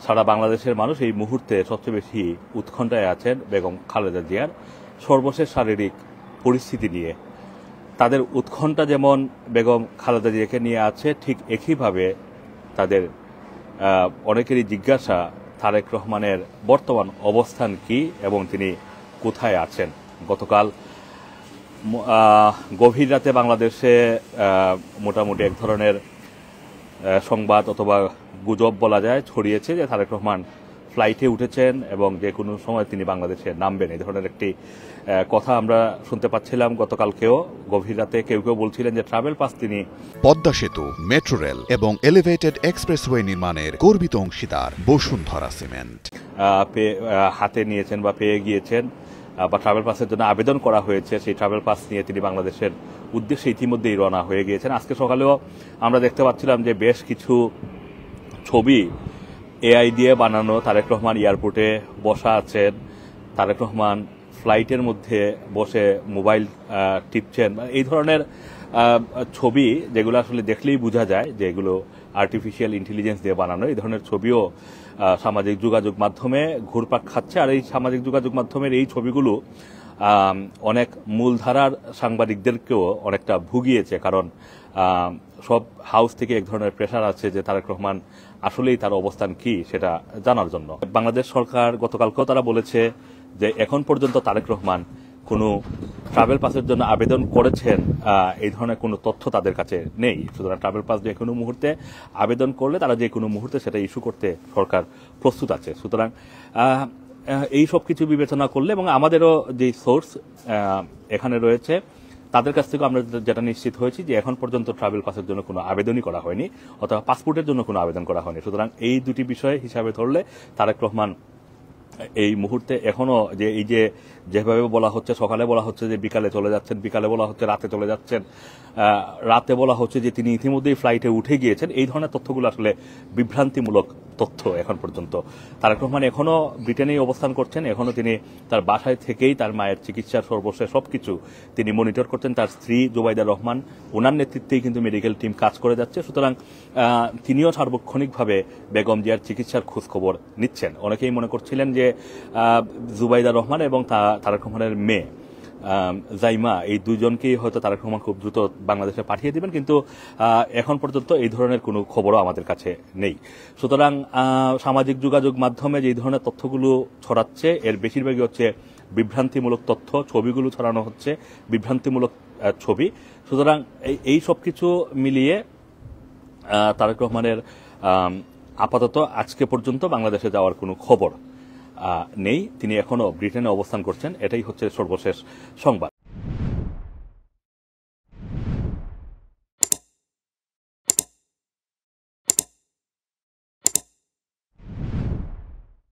সারা বাংলাদেশের মানুষ এই মুহূর্তে সবচেয়ে বেশি উৎকণ্ঠায় আছেন বেগম খালেদা জিয়ার সর্বশেষ শারীরিক পরিস্থিতি নিয়ে। তাদের উৎকণ্ঠা যেমন বেগম খালেদা জিয়াকে নিয়ে আছে, ঠিক একইভাবে তাদের অনেকেরই জিজ্ঞাসা তারেক রহমানের বর্তমান অবস্থান কি এবং তিনি কোথায় আছেন। গতকাল গভীর রাতে বাংলাদেশে মোটামুটি এক ধরনের সংবাদ অথবা গুজব বলা যায় ছড়িয়েছে যে তারেক রহমান ফ্লাইটে উঠেছেন এবং যে কোনো সময় তিনি বাংলাদেশে নামবেন। এই ধরনের একটি কথা আমরা শুনতে পাচ্ছিলাম গতকালকেও। গভীর রাতে কেউ কেউ বলছিলেন যে ট্রাভেল পাস তিনি পদ্মা সেতু, মেট্রো রেল এবং এলিভেটেড এক্সপ্রেসওয়ে নির্মাণের গর্বিত অংশীদার বসুন্ধরা সিমেন্ট হাতে নিয়েছেন বা পেয়ে গিয়েছেন বা ট্রাভেল পাসের জন্য আবেদন করা হয়েছে। সেই ট্রাভেল পাস নিয়ে তিনি বাংলাদেশের উদ্দেশ্যে ইতিমধ্যেই রওনা হয়ে গিয়েছেন। আজকে সকালেও আমরা দেখতে পাচ্ছিলাম যে বেশ কিছু ছবি এআই দিয়ে বানানো তারেক রহমান এয়ারপোর্টে বসা আছেন, তারেক রহমান ফ্লাইটের মধ্যে বসে মোবাইল টিপছেন, এই ধরনের ছবি যেগুলো আসলে দেখলেই বোঝা যায় যে এগুলো আর্টিফিশিয়াল ইন্টেলিজেন্স দিয়ে বানানো। এই ধরনের ছবিও সামাজিক যোগাযোগ মাধ্যমে ঘুরপাক খাচ্ছে। আর এই সামাজিক যোগাযোগ মাধ্যমের এই ছবিগুলো অনেক মূলধারার সাংবাদিকদেরকেও অনেকটা ভুগিয়েছে, কারণ সব হাউস থেকে এক ধরনের প্রেশার আছে যে তারেক রহমান আসলেই তার অবস্থান কি সেটা জানার জন্য। বাংলাদেশ সরকার গতকালকেও তারা বলেছে যে এখন পর্যন্ত তারেক রহমান কোনো ট্রাভেল পাসের জন্য আবেদন করেছেন এই ধরনের কোনো তথ্য তাদের কাছে নেই। সুতরাং ট্রাভেল পাস যে কোনো মুহূর্তে আবেদন করলে তারা যে কোনো মুহূর্তে সেটা ইস্যু করতে সরকার প্রস্তুত আছে। সুতরাং এই সব কিছু বিবেচনা করলে এবং আমাদেরও যে সোর্স এখানে রয়েছে তাদের কাছ থেকে আমরা যেটা নিশ্চিত হয়েছি যে এখন পর্যন্ত ট্রাভেল পাসের জন্য কোনো আবেদনই করা হয়নি অথবা পাসপোর্টের জন্য কোনো আবেদন করা হয়নি। সুতরাং এই দুটি বিষয় হিসাবে ধরলে তারেক রহমান এই মুহূর্তে এখনো যে এই যে যেভাবে বলা হচ্ছে, সকালে বলা হচ্ছে যে বিকালে চলে যাচ্ছেন, বিকালে বলা হচ্ছে রাতে চলে যাচ্ছেন, রাতে বলা হচ্ছে যে তিনি ইতিমধ্যেই ফ্লাইটে উঠে গিয়েছেন, এই ধরনের তথ্যগুলো আসলে বিভ্রান্তিমূলক তথ্য। এখন পর্যন্ত তারেক রহমান এখনো ব্রিটেনেই অবস্থান করছেন, এখনো তিনি তার বাসায় থেকেই তার মায়ের চিকিৎসার সর্বশেষ সবকিছু তিনি মনিটর করছেন। তার স্ত্রী জুবাইদা রহমান, ওনার নেতৃত্বেই কিন্তু মেডিকেল টিম কাজ করে যাচ্ছে। সুতরাং তিনিও সার্বক্ষণিকভাবে বেগম জিয়ার চিকিৎসার খোঁজখবর নিচ্ছেন। অনেকেই মনে করছিলেন যে জুবাইদা রহমান এবং তারেক রহমানের মেয়ে জাইমা, এই দুজনকেই হয়তো তারেক রহমান খুব দ্রুত বাংলাদেশে পাঠিয়ে দিবেন, কিন্তু এখন পর্যন্ত এই ধরনের কোনো খবরও আমাদের কাছে নেই। সুতরাং সামাজিক যোগাযোগ মাধ্যমে যে ধরনের তথ্যগুলো ছড়াচ্ছে এর বেশিরভাগই হচ্ছে বিভ্রান্তিমূলক তথ্য, ছবিগুলো ছড়ানো হচ্ছে বিভ্রান্তিমূলক ছবি। সুতরাং এই সব কিছু মিলিয়ে তারেক রহমানের আপাতত আজকে পর্যন্ত বাংলাদেশে যাওয়ার কোনো খবর নেই। তিনি এখনো ব্রিটেনে অবস্থান করছেন, এটাই হচ্ছে সর্বশেষ সংবাদ।